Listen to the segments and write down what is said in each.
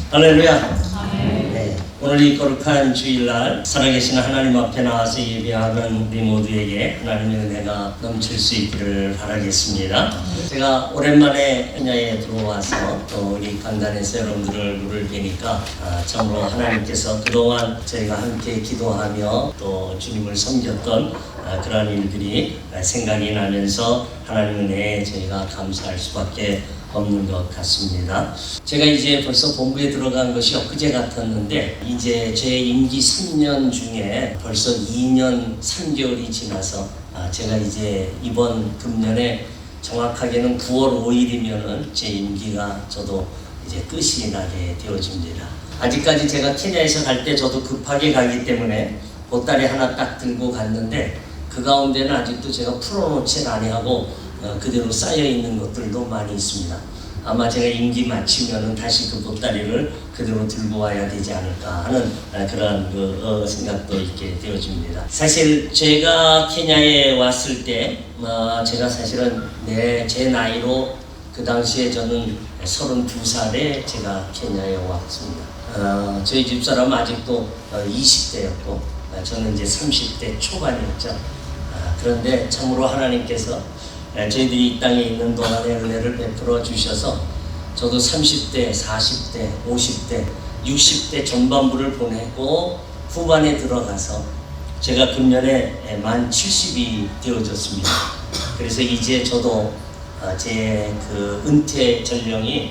할렐루야. 네, 오늘 이 거룩한 주일날 살아계신 하나님 앞에 나와서 예배하는 우리 모두에게 하나님의 은혜가 넘칠 수 있기를 바라겠습니다. 제가 오랜만에 현야에 들어와서 또 우리 강단에서 여러분들 얼굴을 뵈니까 참으로 하나님께서 그동안 저희가 함께 기도하며 또 주님을 섬겼던 그러한 일들이 생각이 나면서 하나님 은혜에 저희가 감사할 수밖에 없는 것 같습니다. 제가 이제 벌써 본부에 들어간 것이 엊그제 같았는데 이제 제 임기 3년 중에 벌써 2년 3개월이 지나서 제가 이제 이번 금년에 정확하게는 9월 5일이면은 제 임기가 저도 이제 끝이 나게 되어집니다. 아직까지 제가 케냐에서 갈 때 저도 급하게 가기 때문에 보따리 하나 딱 들고 갔는데 그 가운데는 아직도 제가 풀어놓지 아니하고 그대로 쌓여 있는 것들도 많이 있습니다. 아마 제가 임기 마치면은 다시 그 보따리를 그대로 들고 와야 되지 않을까 하는 그런 생각도 있게 되어집니다. 사실 제가 케냐에 왔을 때 제가 사실은 제 나이로 그 당시에 저는 32살에 제가 케냐에 왔습니다. 저희 집사람은 아직도 20대였고 저는 이제 30대 초반이었죠. 그런데 참으로 하나님께서 저희들이 이 땅에 있는 동안에 은혜를 베풀어 주셔서 저도 30대, 40대, 50대, 60대 전반부를 보내고 후반에 들어가서 제가 금년에 만 70이 되어졌습니다. 그래서 이제 저도 제 그 은퇴 전령이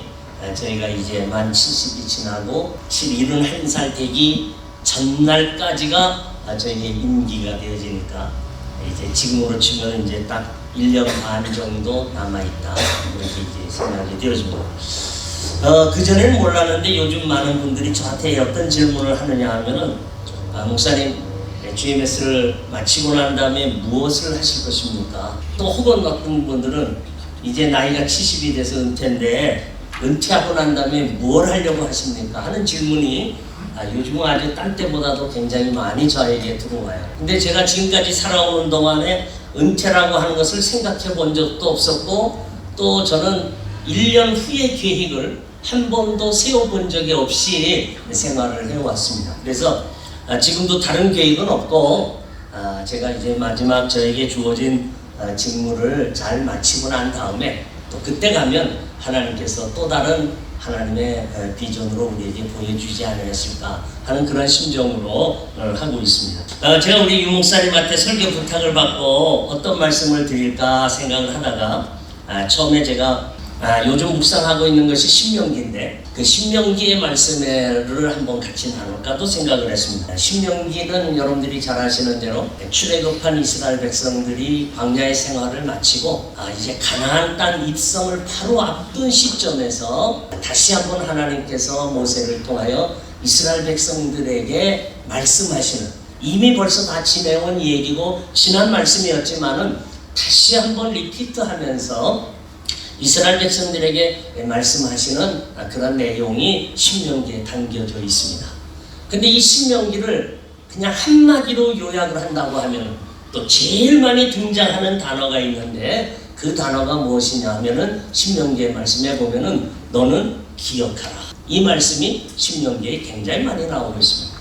저희가 이제 만 70이 지나고 71살 되기 전날까지가 저희의 임기가 되어지니까 이제 지금으로 치면 이제 딱 1년 반 정도 남아있다 이렇게 이제 생각이 되어집니다. 그전에는 몰랐는데 요즘 많은 분들이 저한테 어떤 질문을 하느냐 하면은 목사님 GMS를 마치고 난 다음에 무엇을 하실 것입니까? 또 혹은 어떤 분들은 이제 나이가 70이 돼서 은퇴인데 은퇴하고 난 다음에 뭘 하려고 하십니까? 하는 질문이 요즘은 아주 딴 때보다도 굉장히 많이 저에게 들어와요. 근데 제가 지금까지 살아오는 동안에 은퇴라고 하는 것을 생각해 본 적도 없었고 또 저는 1년 후의 계획을 한 번도 세워본 적이 없이 생활을 해왔습니다. 그래서 지금도 다른 계획은 없고 제가 이제 마지막 저에게 주어진 직무를 잘 마치고 난 다음에 또 그때 가면 하나님께서 또 다른 하나님의 비전으로 우리에게 보여주지 않았을까 하는 그런 심정으로 하고 있습니다. 제가 우리 유 목사님한테 설교 부탁을 받고 어떤 말씀을 드릴까 생각을 하다가 처음에 제가 요즘 묵상하고 있는 것이 신명기인데 그 신명기의 말씀을 한번 같이 나눌까도 생각을 했습니다. 신명기는 여러분들이 잘 아시는 대로 출애굽한 이스라엘 백성들이 광야의 생활을 마치고 이제 가나안 땅 입성을 바로 앞둔 시점에서 다시 한번 하나님께서 모세를 통하여 이스라엘 백성들에게 말씀하시는, 이미 벌써 다 지내온 얘기고 지난 말씀이었지만은 다시 한번 리피트하면서 이스라엘 백성들에게 말씀하시는 그런 내용이 신명기에 담겨져 있습니다. 근데 이 신명기를 그냥 한마디로 요약을 한다고 하면 또 제일 많이 등장하는 단어가 있는데 그 단어가 무엇이냐 하면은 신명기의 말씀에 보면은 너는 기억하라. 이 말씀이 신명기에 굉장히 많이 나오고 있습니다.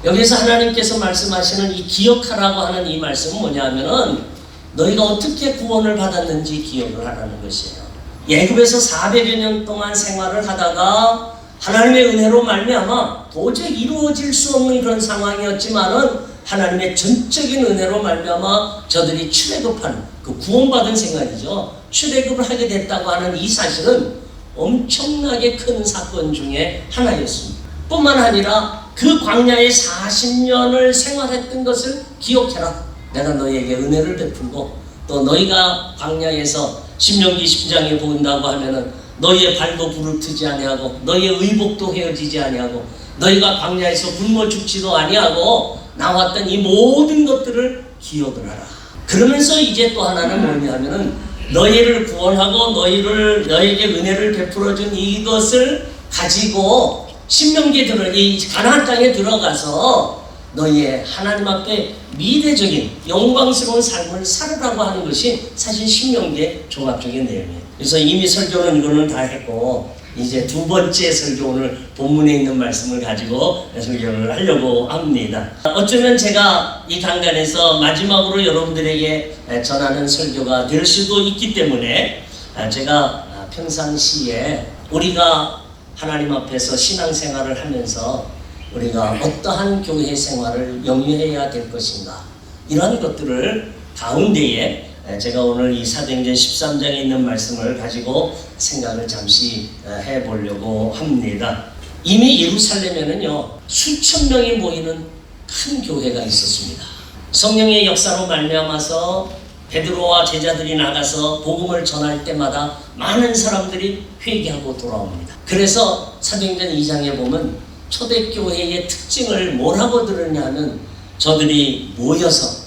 여기서 하나님께서 말씀하시는 이 기억하라고 하는 이 말씀은 뭐냐 하면은 너희가 어떻게 구원을 받았는지 기억을 하라는 것이에요. 애굽에서 400여 년 동안 생활을 하다가 하나님의 은혜로 말미암아 도저히 이루어질 수 없는 그런 상황이었지만은 하나님의 전적인 은혜로 말미암아 저들이 출애굽한 그 구원받은 생활이죠. 출애굽을 하게 됐다고 하는 이 사실은 엄청나게 큰 사건 중에 하나였습니다. 뿐만 아니라 그 광야에 40년을 생활했던 것을 기억해라. 내가 너희에게 은혜를 베풀고 또 너희가 광야에서 신명기 10장에 본다고 하면은 너희의 발도 부르트지 아니하고 너희의 의복도 헤어지지 아니하고 너희가 광야에서 굶어 죽지도 아니하고 나왔던 이 모든 것들을 기억을 하라. 그러면서 이제 또 하나는 뭐냐 하면은 너희를 구원하고 너희에게 은혜를 베풀어준 이것을 가지고 신명기에 이 가나안 땅에 들어가서 너희의 하나님 앞에 미래적인 영광스러운 삶을 살으라고 하는 것이 사실 신명기의 종합적인 내용이에요. 그래서 이미 설교는 이거는 다 했고 이제 두 번째 설교, 오늘 본문에 있는 말씀을 가지고 설교를 하려고 합니다. 어쩌면 제가 이 강단에서 마지막으로 여러분들에게 전하는 설교가 될 수도 있기 때문에 제가 평상시에 우리가 하나님 앞에서 신앙생활을 하면서 우리가 어떠한 교회 생활을 영위해야 될 것인가, 이런 것들을 가운데에 제가 오늘 이 사도행전 13장에 있는 말씀을 가지고 생각을 잠시 해보려고 합니다. 이미 예루살렘에는요, 수천 명이 모이는 큰 교회가 있었습니다. 성령의 역사로 말미암아서 베드로와 제자들이 나가서 복음을 전할 때마다 많은 사람들이 회개하고 돌아옵니다. 그래서 사도행전 2장에 보면 초대교회의 특징을 뭐라고 들었냐 하면, 저들이 모여서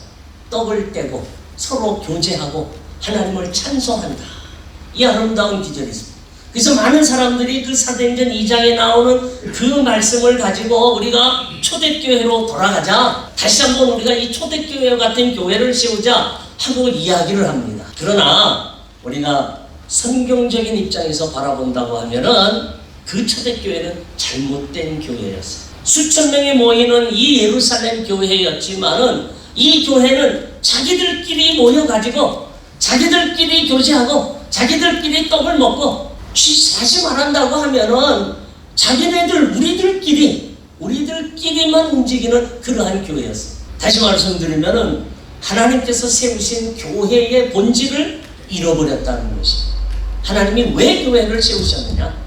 떡을 떼고 서로 교제하고 하나님을 찬송한다. 이 아름다운 기절이 있습니다. 그래서 많은 사람들이 그 사도행전 2장에 나오는 그 말씀을 가지고 우리가 초대교회로 돌아가자, 다시 한번 우리가 이 초대교회 같은 교회를 세우자 하고 이야기를 합니다. 그러나 우리가 성경적인 입장에서 바라본다고 하면은 그 초대교회는 잘못된 교회였어요. 수천 명이 모이는 이 예루살렘 교회였지만은 이 교회는 자기들끼리 모여가지고 자기들끼리 교제하고 자기들끼리 떡을 먹고, 다시 말한다고 하면은 자기네들 우리들끼리만 움직이는 그러한 교회였어요. 다시 말씀드리면은 하나님께서 세우신 교회의 본질을 잃어버렸다는 것입니다. 하나님이 왜 교회를 세우셨느냐?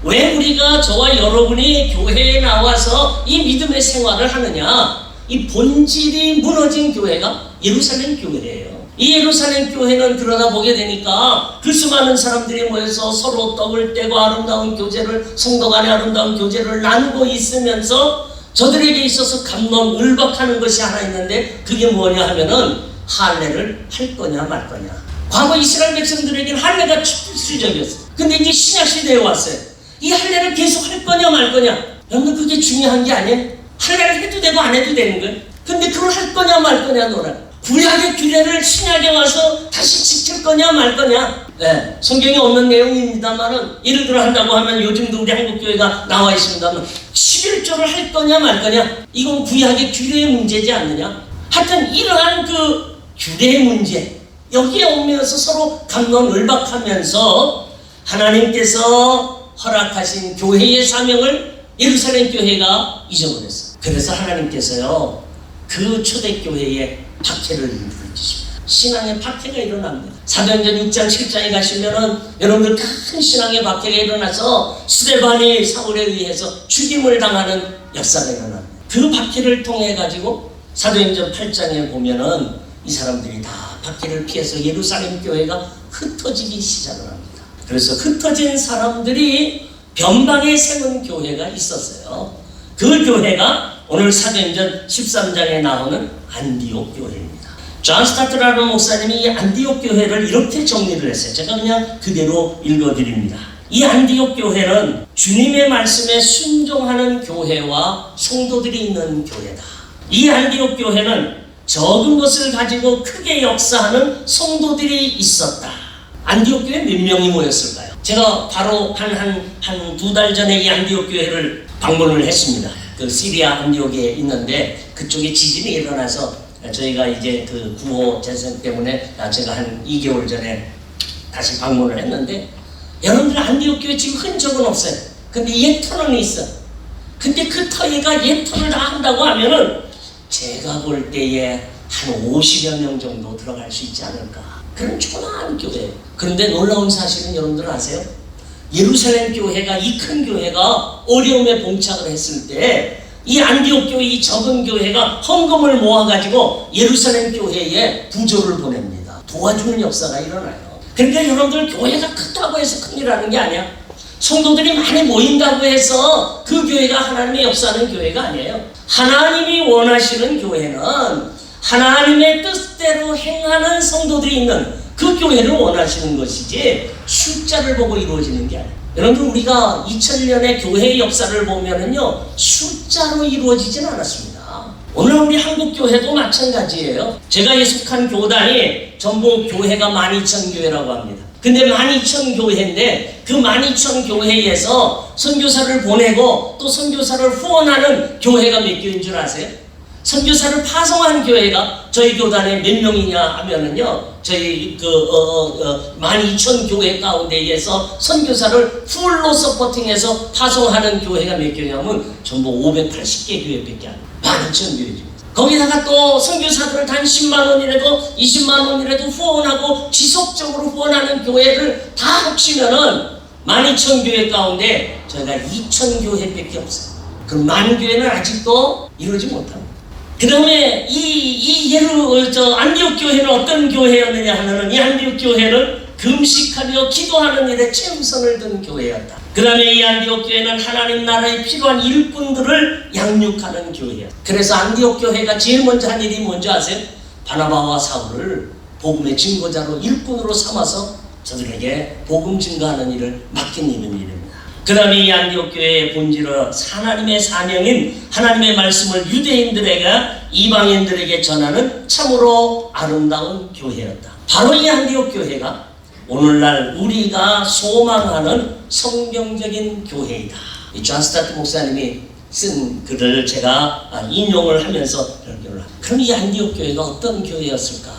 왜 우리가, 저와 여러분이 교회에 나와서 이 믿음의 생활을 하느냐? 이 본질이 무너진 교회가 예루살렘 교회예요. 이 예루살렘 교회는 그러다 보게 되니까 그 수많은 사람들이 모여서 서로 떡을 떼고 아름다운 교제를, 성도 간의 아름다운 교제를 나누고 있으면서 저들에게 있어서 갑론을박하는 것이 하나 있는데, 그게 뭐냐 하면은 할례를 할 거냐 말 거냐. 과거 이스라엘 백성들에게는 할례가 필수적이었어요. 근데 이제 신약 시대에 왔어요. 이 할례를 계속 할 거냐 말 거냐. 여러분, 그게 중요한 게 아니에요. 할례를 해도 되고 안 해도 되는 거예요. 근데 그걸 할 거냐 말 거냐 논란. 구약의 규례를 신약에 와서 다시 지킬 거냐 말 거냐. 네, 성경에 없는 내용입니다만은, 예를 들어 한다고 하면 요즘도 우리 한국교회가 나와 있습니다만 11조를 할 거냐 말 거냐. 이건 구약의 규례의 문제지 않느냐. 하여튼 이러한 그 규례의 문제, 여기에 오면서 서로 갑론을박하면서 하나님께서 허락하신 교회의 사명을 예루살렘 교회가 잊어버렸어요. 그래서 하나님께서요, 그 초대교회에 박해를 일으키십니다. 신앙의 박해가 일어납니다. 사도행전 6장 7장에 가시면은 여러분들 큰 신앙의 박해가 일어나서 스데반이 사울에 의해서 죽임을 당하는 역사가 일어납니다. 그 박해를 통해 가지고 사도행전 8장에 보면은 이 사람들이 다 박해를 피해서 예루살렘 교회가 흩어지기 시작을 합니다. 그래서 흩어진 사람들이 변방에 세운 교회가 있었어요. 그 교회가 오늘 사도행전 13장에 나오는 안디옥 교회입니다. 존 스타트라는 목사님이 이 안디옥 교회를 이렇게 정리를 했어요. 제가 그냥 그대로 읽어드립니다. 이 안디옥 교회는 주님의 말씀에 순종하는 교회와 성도들이 있는 교회다. 이 안디옥 교회는 적은 것을 가지고 크게 역사하는 성도들이 있었다. 안디옥 교회 몇 명이 모였을까요? 제가 바로 한 두 달 전에 이 안디옥 교회를 방문을 했습니다. 그 시리아 안디옥에 있는데 그쪽에 지진이 일어나서 저희가 이제 그 구호 재생 때문에 제가 한 2개월 전에 다시 방문을 했는데, 여러분들 안디옥 교회 지금 흔적은 없어요. 근데 옛 터는 있어. 근데 그 터이가 옛 터를 다 한다고 하면은 제가 볼 때에 한 50여 명 정도 들어갈 수 있지 않을까. 그런 조그마한 교회. 그런데 놀라운 사실은 여러분들 아세요? 예루살렘 교회가, 이 큰 교회가 어려움에 봉착을 했을 때 이 안디옥 교회, 이 적은 교회가 헌금을 모아가지고 예루살렘 교회에 부조를 보냅니다. 도와주는 역사가 일어나요. 그러니까 여러분들 교회가 크다고 해서 큰일하는 게 아니야. 성도들이 많이 모인다고 해서 그 교회가 하나님의 역사하는 교회가 아니에요. 하나님이 원하시는 교회는 하나님의 뜻대로 행하는 성도들이 있는 그 교회를 원하시는 것이지 숫자를 보고 이루어지는 게 아니에요. 여러분, 우리가 2000년의 교회의 역사를 보면은요, 숫자로 이루어지진 않았습니다. 오늘 우리 한국교회도 마찬가지예요. 제가 속한 교단이 전부 교회가 12,000교회라고 합니다. 근데 12,000교회인데 그 12,000교회에서 선교사를 보내고 또 선교사를 후원하는 교회가 몇 교회인 줄 아세요? 선교사를 파송한 교회가 저희 교단에 몇 명이냐 하면은요, 저희 12,000교회 가운데에서 선교사를 풀로 서포팅해서 파송하는 교회가 몇 교회냐면 전부 580개 교회밖에 안 돼요. 12,000교회죠. 거기다가 또 선교사들을 단 10만 원이라도 20만 원이라도 후원하고 지속적으로 후원하는 교회를 다 합치면은 12,000교회 가운데 저희가 2,000교회밖에 없어요. 그 만 교회는 아직도 이루지 못합니다. 그 다음에 안디옥 교회는 어떤 교회였느냐 하면은, 이 안디옥 교회는 금식하며 기도하는 일에 최우선을 둔 교회였다. 그 다음에 이 안디옥 교회는 하나님 나라에 필요한 일꾼들을 양육하는 교회야. 그래서 안디옥 교회가 제일 먼저 한 일이 뭔지 아세요? 바나바와 사울을 복음의 증거자로 일꾼으로 삼아서 저들에게 복음 증거하는 일을 맡긴 일입니다. 그 다음에 이 안디옥 교회의 본질은 하나님의 사명인 하나님의 말씀을 유대인들에게 이방인들에게 전하는 참으로 아름다운 교회였다. 바로 이 안디옥 교회가 오늘날 우리가 소망하는 성경적인 교회이다. 이 존 스타트 목사님이 쓴 글을 제가 인용을 하면서 그럼 이 안디옥 교회가 어떤 교회였을까?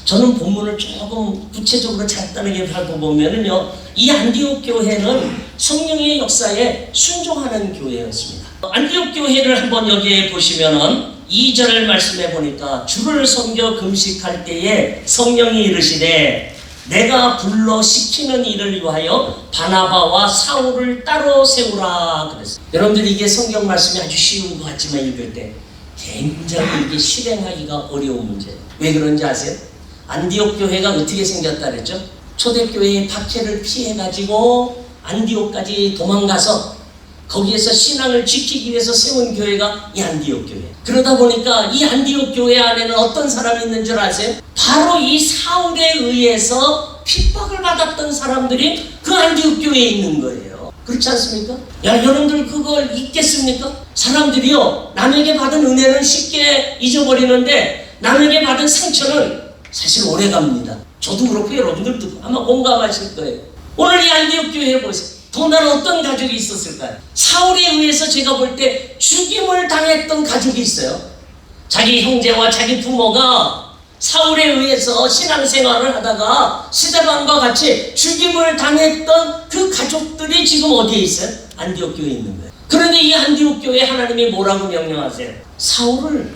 저는 본문을 조금 구체적으로 간단하게 살펴보면은요, 이 안디옥 교회는 성령의 역사에 순종하는 교회였습니다. 안디옥 교회를 한번 여기에 보시면은 2절 말씀해 보니까 주를 섬겨 금식할 때에 성령이 이르시되 내가 불러 시키는 일을 위하여 바나바와 사울을 따로 세우라 그랬어요. 여러분들이 이게 성경 말씀이 아주 쉬운 것 같지만 읽을 때 굉장히 이게 실행하기가 어려운 문제예요. 왜 그런지 아세요? 안디옥 교회가 어떻게 생겼다 그랬죠? 초대교회의 박해를 피해가지고 안디옥까지 도망가서 거기에서 신앙을 지키기 위해서 세운 교회가 이 안디옥 교회. 그러다 보니까 이 안디옥 교회 안에는 어떤 사람이 있는 줄 아세요? 바로 이 사울에 의해서 핍박을 받았던 사람들이 그 안디옥 교회에 있는 거예요. 그렇지 않습니까? 야, 여러분들 그걸 잊겠습니까? 사람들이요, 남에게 받은 은혜는 쉽게 잊어버리는데 남에게 받은 상처는 사실 오래 갑니다. 저도 그렇고 여러분들도 아마 공감하실 거예요. 오늘 이 안디옥 교회에 보세요. 더난 어떤 가족이 있었을까요? 사울에 의해서 제가 볼 때 죽임을 당했던 가족이 있어요. 자기 형제와 자기 부모가 사울에 의해서 신앙생활을 하다가 스데반과 같이 죽임을 당했던 그 가족들이 지금 어디에 있어요? 안디옥 교회에 있는 거예요. 그런데 이 안디옥 교회에 하나님이 뭐라고 명령하세요? 사울을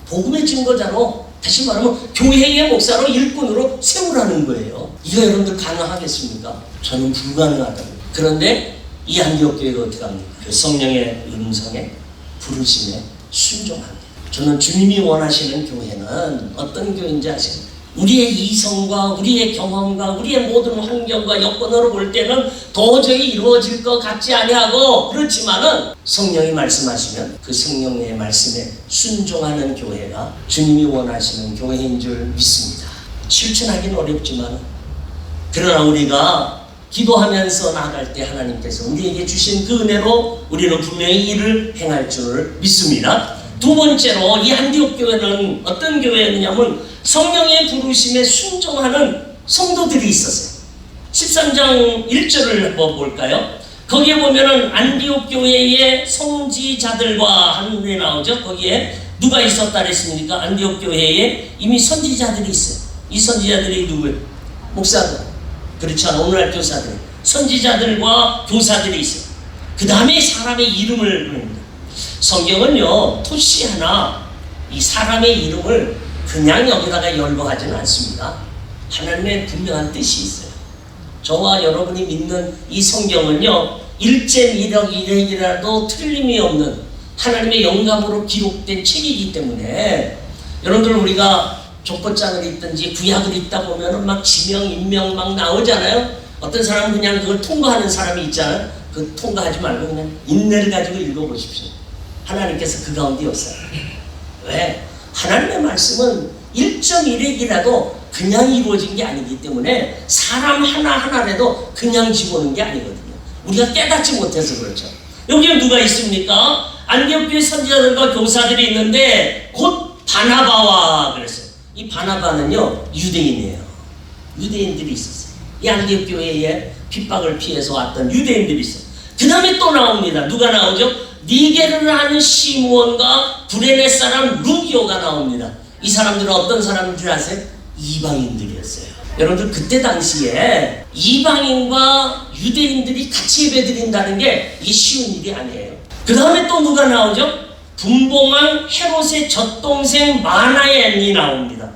복음의 증거자로, 다시 말하면 교회의 목사로 일꾼으로 세우라는 거예요. 이거 여러분들 가능하겠습니까? 저는 불가능하다고. 그런데 이 안디옥 교회가 어떻게 합니까? 그 성령의 음성에 부르심에 순종합니다. 저는 주님이 원하시는 교회는 어떤 교회인지 아세요? 우리의 이성과 우리의 경험과 우리의 모든 환경과 여건으로 볼 때는 도저히 이루어질 것 같지 아니하고, 그렇지만은 성령이 말씀하시면 그 성령의 말씀에 순종하는 교회가 주님이 원하시는 교회인 줄 믿습니다. 실천하기는 어렵지만, 그러나 우리가 기도하면서 나아갈 때 하나님께서 우리에게 주신 그 은혜로 우리는 분명히 일을 행할 줄 믿습니다. 두 번째로 이 안디옥 교회는 어떤 교회였냐면 성령의 부르심에 순종하는 성도들이 있었어요. 13장 1절을 한번 볼까요? 거기에 보면은 안디옥 교회의 선지자들과 하는 게 나오죠. 거기에 누가 있었다 그랬습니까? 안디옥 교회에 이미 선지자들이 있어요. 이 선지자들이 누구예요? 목사들. 그렇지 않아? 오늘날 교사들. 선지자들과 교사들이 있어요. 그 다음에 사람의 이름을 부릅니다. 성경은요, 토시 하나 이 사람의 이름을 그냥 여기다가 열거하지는 않습니다. 하나님의 분명한 뜻이 있어요. 저와 여러분이 믿는 이 성경은요, 일제일학이라도 틀림이 없는 하나님의 영감으로 기록된 책이기 때문에, 여러분들 우리가 족보장을 읽든지 구약을 읽다 보면은 막 지명, 인명 막 나오잖아요. 어떤 사람은 그냥 그걸 통과하는 사람이 있잖아요. 그 통과하지 말고 그냥 인내를 가지고 읽어보십시오. 하나님께서 그 가운데 없어요. 왜? 하나님의 말씀은 1.1핵이라도 그냥 이루어진 게 아니기 때문에 사람 하나하나라도 그냥 집어넣은 게 아니거든요. 우리가 깨닫지 못해서 그렇죠. 여기에 누가 있습니까? 안디옥 교회 선지자들과 교사들이 있는데 곧 바나바와 그랬어요. 이 바나바는요, 유대인이에요. 유대인들이 있었어요. 이 안디옥 교회에 핍박을 피해서 왔던 유대인들이 있어요. 그 다음에 또 나옵니다. 누가 나오죠? 니게르를 하는 시므온과 구레네 사람 루기오가 나옵니다. 이 사람들은 어떤 사람들 아세요? 이방인들이었어요. 여러분들 그때 당시에 이방인과 유대인들이 같이 예배드린다는 게 이 쉬운 일이 아니에요. 그 다음에 또 누가 나오죠? 분봉왕 헤롯의 젖동생 마나엔이 나옵니다.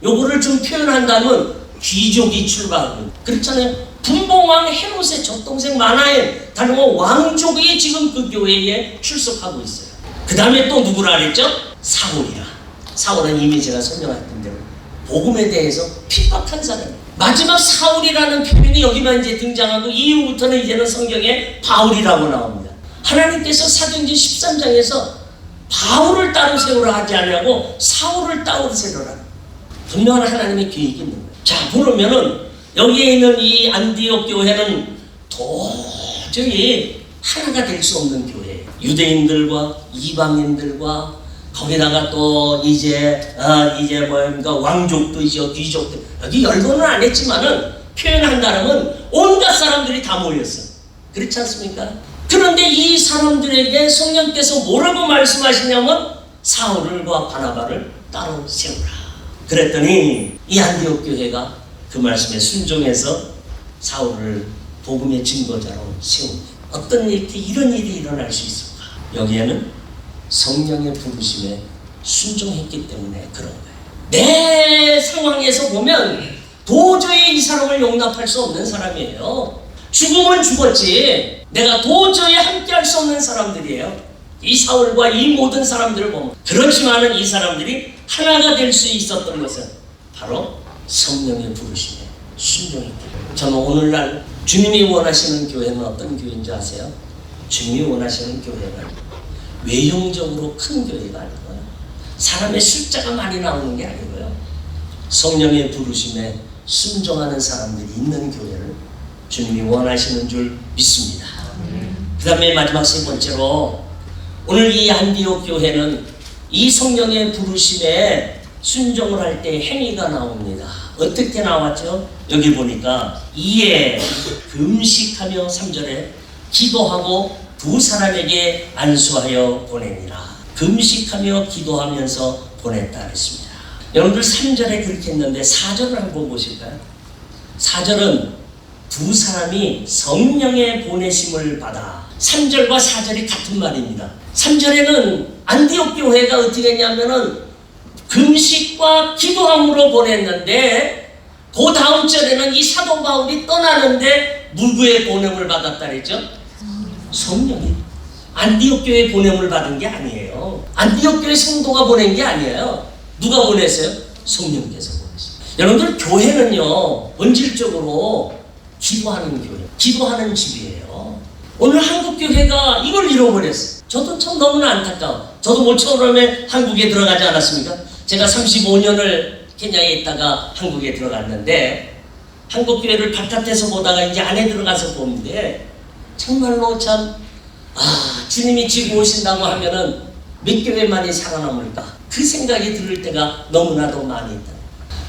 요거를 좀 표현한다면 귀족이 출발합니다. 그렇잖아요. 분봉왕 헤롯의 젖동생 마나엔, 다른 왕족이 지금 그 교회에 출석하고 있어요. 그 다음에 또 누구라 그랬죠? 사울이라. 사울은 이미 제가 설명했던 대로 복음에 대해서 핍박한 사람이에요. 마지막 사울이라는 표현이 여기만 이제 등장하고 이후부터는 이제는 성경에 바울이라고 나옵니다. 하나님께서 사도행전 13장에서 바울을 따로 세우라 하지 않냐고 사울을 따로 세우라. 분명한 하나님의 계획이 있는 거예요. 자, 보면은 여기에 있는 이 안디옥 교회는 도저히 하나가 될 수 없는 교회예요. 유대인들과 이방인들과 거기다가 또 이제 뭡니까 왕족도 있죠, 귀족도. 여기 열거는 안 했지만은 표현한다면 온갖 사람들이 다 모였어. 그렇지 않습니까? 그런데 이 사람들에게 성령께서 뭐라고 말씀하시냐면 사울과 바나바를 따로 세우라. 그랬더니 이 안디옥 교회가 그 말씀에 순종해서 사울을 복음의 증거자로 세웁니다. 어떤 일이 이런 일이 일어날 수 있을까? 여기에는 성령의 부르심에 순종했기 때문에 그런 거예요. 내 상황에서 보면 도저히 이 사람을 용납할 수 없는 사람이에요. 죽으면 죽었지 내가 도저히 함께할 수 없는 사람들이에요. 이 사울과 이 모든 사람들을 보면. 그렇지만은 이 사람들이 하나가 될 수 있었던 것은 바로 성령의 부르심에 순종했기 때문에. 저는 오늘날 주님이 원하시는 교회는 어떤 교회인지 아세요? 주님이 원하시는 교회는 외형적으로 큰 교회가 아니고요, 사람의 숫자가 많이 나오는 게 아니고요, 성령의 부르심에 순종하는 사람들이 있는 교회를 주님이 원하시는 줄 믿습니다. 그 다음에 마지막 세 번째로 오늘 이 안디옥 교회는 이 성령의 부르심에 순종을 할 때 행위가 나옵니다. 어떻게 나왔죠? 여기 보니까 이에 금식하며 3절에 기도하고 두 사람에게 안수하여 보내니라. 금식하며 기도하면서 보냈다 그랬습니다. 여러분들 3절에 그렇게 했는데 4절을 한번 보실까요? 4절은 두 사람이 성령의 보내심을 받아. 3절과 4절이 같은 말입니다. 3절에는 안디옥 교회가 어떻게 했냐면은 금식과 기도함으로 보냈는데, 그 다음 절에는 이 사도 바울이 떠나는데 누구의 보냄을 받았다 그랬죠? 성령이. 안디옥 교회 보냄을 받은 게 아니에요. 안디옥 교회 성도가 보낸 게 아니에요. 누가 보냈어요? 성령께서 보냈어요. 여러분들 교회는요, 본질적으로 기도하는 교회, 기도하는 집이에요. 오늘 한국 교회가 이걸 잃어버렸어요. 저도 참 너무나 안타까워. 저도 모처럼에 한국에 들어가지 않았습니까? 제가 35년을 케냐에 있다가 한국에 들어갔는데, 한국 교회를 바깥에서 보다가 이제 안에 들어가서 보는데 정말로 참 주님이 지금 오신다고 하면은 몇 교회만이 살아남을까, 그 생각이 들을 때가 너무나도 많이 있다.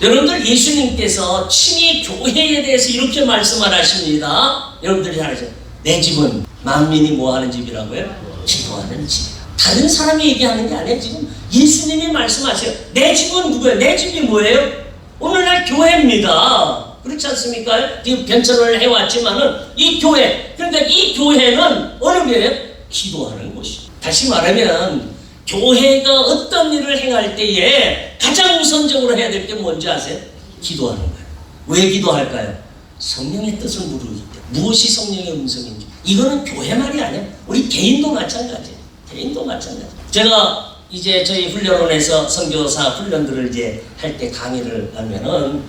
여러분들 예수님께서 친히 교회에 대해서 이렇게 말씀을 하십니다. 여러분들이 잘 아시죠? 내 집은 만민이 뭐 하는 집이라고요? 기도하는 집. 다른 사람이 얘기하는 게 아니에요. 지금 예수님이 말씀하세요. 내 집은 누구예요? 내 집이 뭐예요? 오늘날 교회입니다. 그렇지 않습니까? 지금 변천을 해왔지만은 이 교회, 그러니까 이 교회는 어느 교회예요? 기도하는 곳이죠. 다시 말하면 교회가 어떤 일을 행할 때에 가장 우선적으로 해야 될 게 뭔지 아세요? 기도하는 거예요. 왜 기도할까요? 성령의 뜻을 물으기 때문에. 무엇이 성령의 음성인지. 이거는 교회만이 아니에요. 우리 개인도 마찬가지예요. 개인도 마찬가지. 제가 이제 저희 훈련원에서 선교사 훈련들을 이제 할 때 강의를 하면은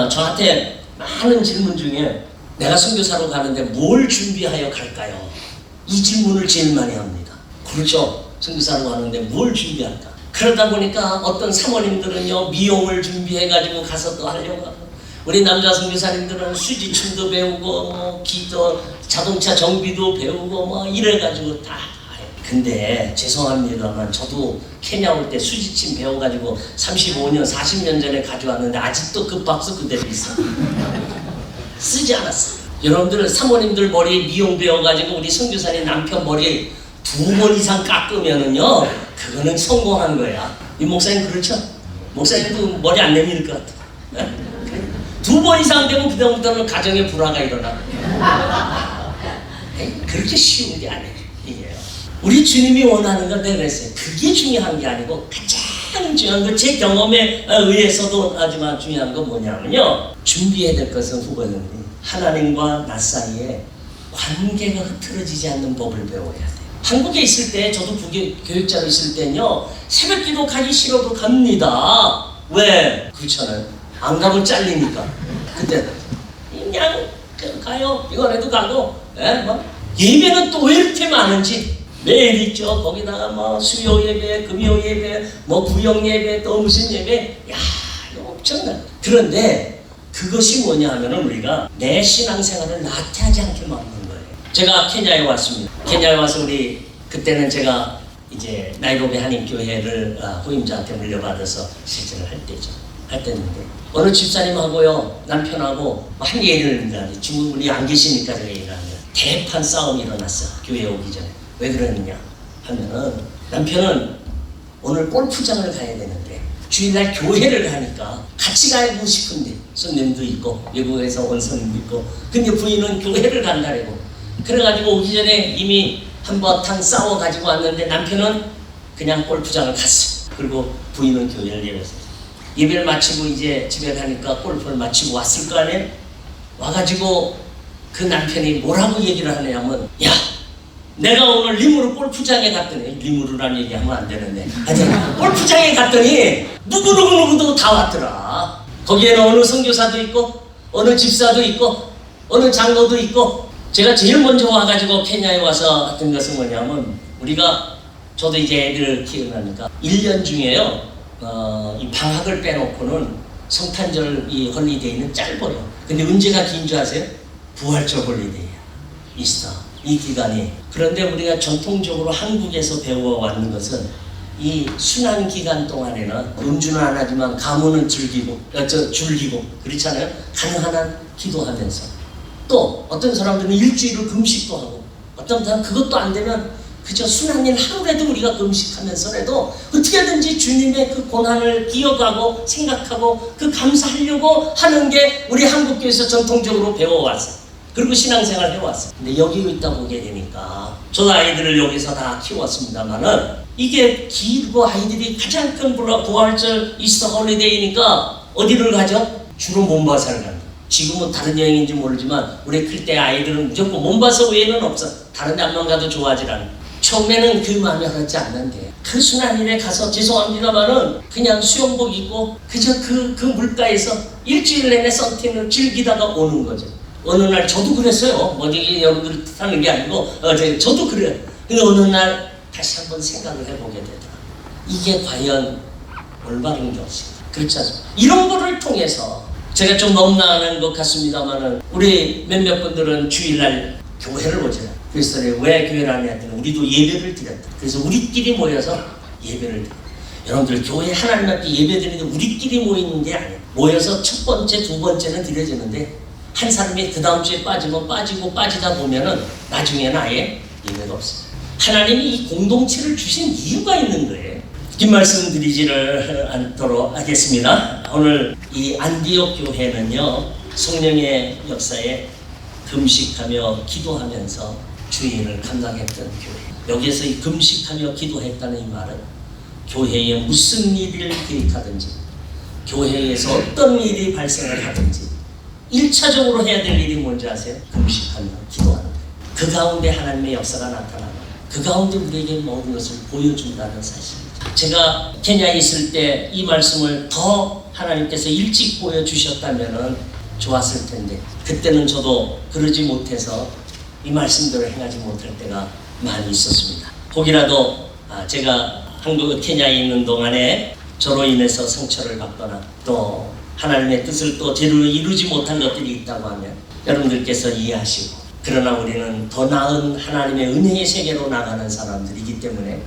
저한테 많은 질문 중에 내가 선교사로 가는데 뭘 준비하여 갈까요? 이 질문을 제일 많이 합니다. 그렇죠. 선교사로 가는데 뭘 준비할까? 그러다 보니까 어떤 사모님들은요, 미용을 준비해가지고 가서 또 하려고 하고, 우리 남자 선교사님들은 수지춤도 배우고 뭐 기도, 자동차 정비도 배우고 뭐 이래가지고 다 해요. 근데 죄송합니다만 저도 케냐 올 때 수지침 배워가지고 35년, 40년 전에 가져왔는데 아직도 그 박스 그대로 있어. 쓰지 않았어. 여러분들 사모님들 머리 미용 배워가지고 우리 선교사님 남편 머리 2번 이상 깎으면은요, 그거는 성공한 거야. 이 목사님 그렇죠? 목사님도 머리 안 내밀 것 같아. 2번 이상 되면 그다음부터는 가정에 불화가 일어나. 그렇게 쉬운 게 아니에요. 이게요. 우리 주님이 원하는 건 내가 그랬어요. 그게 중요한 게 아니고 가장 중요한 건 제 경험에 의해서도 하지만 중요한 건 뭐냐면요. 준비해야 될 것은 후보는 하나님과 나 사이에 관계가 흐트러지지 않는 법을 배워야 돼요. 한국에 있을 때 저도 교육자로 있을 때는요. 새벽 기도 가기 싫어도 갑니다. 왜? 그렇잖아요. 안 가면 잘리니까. 그때 그냥 가요. 이번에도 가고. 예배는 또 왜 이렇게 많은지 매일 있죠. 거기다가 뭐 수요 예배, 금요 예배, 뭐 구역 예배, 또 무슨 예배. 야, 이거 엄청나. 그런데 그것이 뭐냐 하면은 우리가 내 신앙생활을 나태하지 않게 막는 거예요. 제가 케냐에 왔습니다. 케냐에 와서 우리 그때는 제가 이제 나이로비 한인교회를 후임자한테 물려받아서 실제를 할 때인데 어느 집사님하고요 남편하고 한 얘기를 했는데 중국분이 안 계시니까 제가 얘기를 하는 거예요. 대판 싸움이 일어났어. 교회 오기 전에. 왜 그러느냐 하면은 남편은 오늘 골프장을 가야 되는데 주일날 교회를 가니까 같이 가고 싶은데 손님도 있고 외국에서 온 손님도 있고 근데 부인은 교회를 간다고 그래가지고 오기 전에 이미 한바탕 싸워가지고 왔는데 남편은 그냥 골프장을 갔어. 그리고 부인은 교회를 예배했어요. 예배를 마치고 이제 집에 가니까 골프를 마치고 왔을 거 아니에요. 와가지고 그 남편이 뭐라고 얘기를 하냐면 야 내가 오늘 리무르 골프장에 갔더니 리무르라는 얘기하면 안 되는데 하여튼 골프장에 갔더니 누구도 다 왔더라. 거기에는 어느 선교사도 있고 어느 집사도 있고 어느 장로도 있고 제가 제일 먼저 와가지고 케냐에 와서 했던 것은 뭐냐면 우리가 저도 이제 애들 키우니까 1년 중에요 이 방학을 빼놓고는 성탄절 이 홀리데이는 짧아요. 근데 언제가 긴 줄 아세요? 부활절 홀리데이야. 이스터 이 기간이. 그런데 우리가 전통적으로 한국에서 배워왔는 것은 이 순환 기간 동안에는 음주는 안 하지만 가문은 즐기고 그렇잖아요. 가능한 한 기도하면서 또 어떤 사람들은 일주일을 금식도 하고 어떤 사람은 그것도 안 되면 그저 순환일 하루라도 우리가 금식하면서라도 어떻게든지 주님의 그 고난을 기억하고 생각하고 그 감사하려고 하는 게 우리 한국교회에서 전통적으로 배워왔어요. 그리고 신앙생활 해왔어요. 근데 여기 있다 보게 되니까 저도 아이들을 여기서 다 키웠습니다만은 이게 길고 아이들이 가장 큰 부활절 이스터 홀리데이니까 어디를 가죠? 주로 몬바사를 간다. 지금은 다른 여행인지 모르지만 우리 클 때 아이들은 무조건 몬바사 외에는 없어. 다른 데 안만 가도 좋아하지 않아. 처음에는 그 마음에 하지 않는데 그 순환일에 가서 죄송합니다만은 그냥 수영복 입고 그저 그 물가에서 일주일 내내 썬팅을 즐기다가 오는 거죠. 어느 날 저도 그랬어요. 어디 여러분들 하는 게 아니고 저도 그래요. 근데 어느 날 다시 한번 생각을 해보게 되더라. 이게 과연 올바른 것이 그렇지 않습니까? 이런 거를 통해서 제가 좀 넘나가는 것 같습니다만은 우리 몇몇 분들은 주일날 교회를 오잖아요. 그래서 왜 교회를 안 했더니 우리도 예배를 드렸다. 그래서 우리끼리 모여서 예배를 드렸다. 여러분들 교회 하나님 앞에 예배 드리는데 우리끼리 모이는 게 아니에요. 모여서 첫 번째, 두 번째는 드려지는데 한 사람이 그 다음 주에 빠지면 빠지고 빠지다 보면은 나중에는 아예 예배가 없어요. 하나님이 이 공동체를 주신 이유가 있는 거예요. 긴 말씀 드리지를 않도록 하겠습니다. 오늘 이 안디옥 교회는요 성령의 역사에 금식하며 기도하면서 주일을 감당했던 교회. 여기에서 이 금식하며 기도했다는 이 말은 교회에 무슨 일을 계획하든지 교회에서 어떤 일이 발생을 하든지 1차적으로 해야 될 일이 뭔지 아세요? 금식하며 기도하는 거예요. 그 가운데 하나님의 역사가 나타나고 그 가운데 우리에게 모든 것을 보여준다는 사실이죠. 제가 케냐에 있을 때 이 말씀을 더 하나님께서 일찍 보여주셨다면 좋았을 텐데 그때는 저도 그러지 못해서 이 말씀대로 행하지 못할 때가 많이 있었습니다. 혹이라도 제가 한국 케냐에 있는 동안에 저로 인해서 상처를 받거나 또 하나님의 뜻을 또 제대로 이루지 못한 것들이 있다고 하면 여러분들께서 이해하시고 그러나 우리는 더 나은 하나님의 은혜의 세계로 나가는 사람들이기 때문에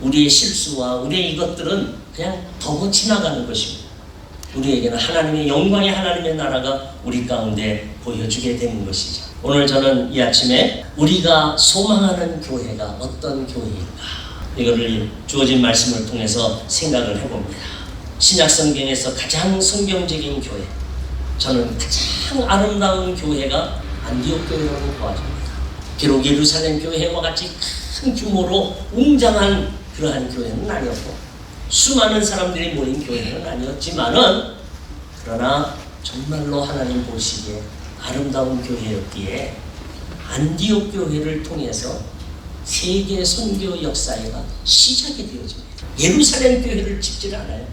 우리의 실수와 우리의 이것들은 그냥 덮어 지나가는 것입니다. 우리에게는 하나님의 영광의 하나님의 나라가 우리 가운데 보여주게 되는 것이죠. 오늘 저는 이 아침에 우리가 소망하는 교회가 어떤 교회인가, 이거를 주어진 말씀을 통해서 생각을 해봅니다. 신약 성경에서 가장 성경적인 교회, 저는 가장 아름다운 교회가 안디옥 교회라고 보아집니다. 비록 예루살렘 교회와 같이 큰 규모로 웅장한 그러한 교회는 아니었고 수많은 사람들이 모인 교회는 아니었지만은, 그러나 정말로 하나님 보시기에 아름다운 교회였기에 안디옥 교회를 통해서 세계 선교 역사가 시작이 되어집니다. 예루살렘 교회를 짓질 않아요.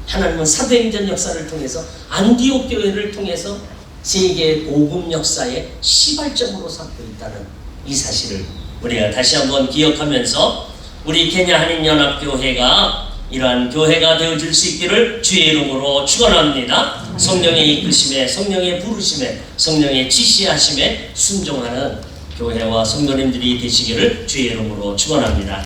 하나님은 사도행전 역사를 통해서 안디옥 교회를 통해서 세계 복음 역사의 시발점으로 삼고 있다는 이 사실을 우리가 다시 한번 기억하면서 우리 케냐 한인연합교회가 이러한 교회가 되어줄 수 있기를 주의 이름으로 축원합니다. 성령의 이끄심에, 성령의 부르심에, 성령의 지시하심에 순종하는 교회와 성도님들이 되시기를 주의 이름으로 축원합니다.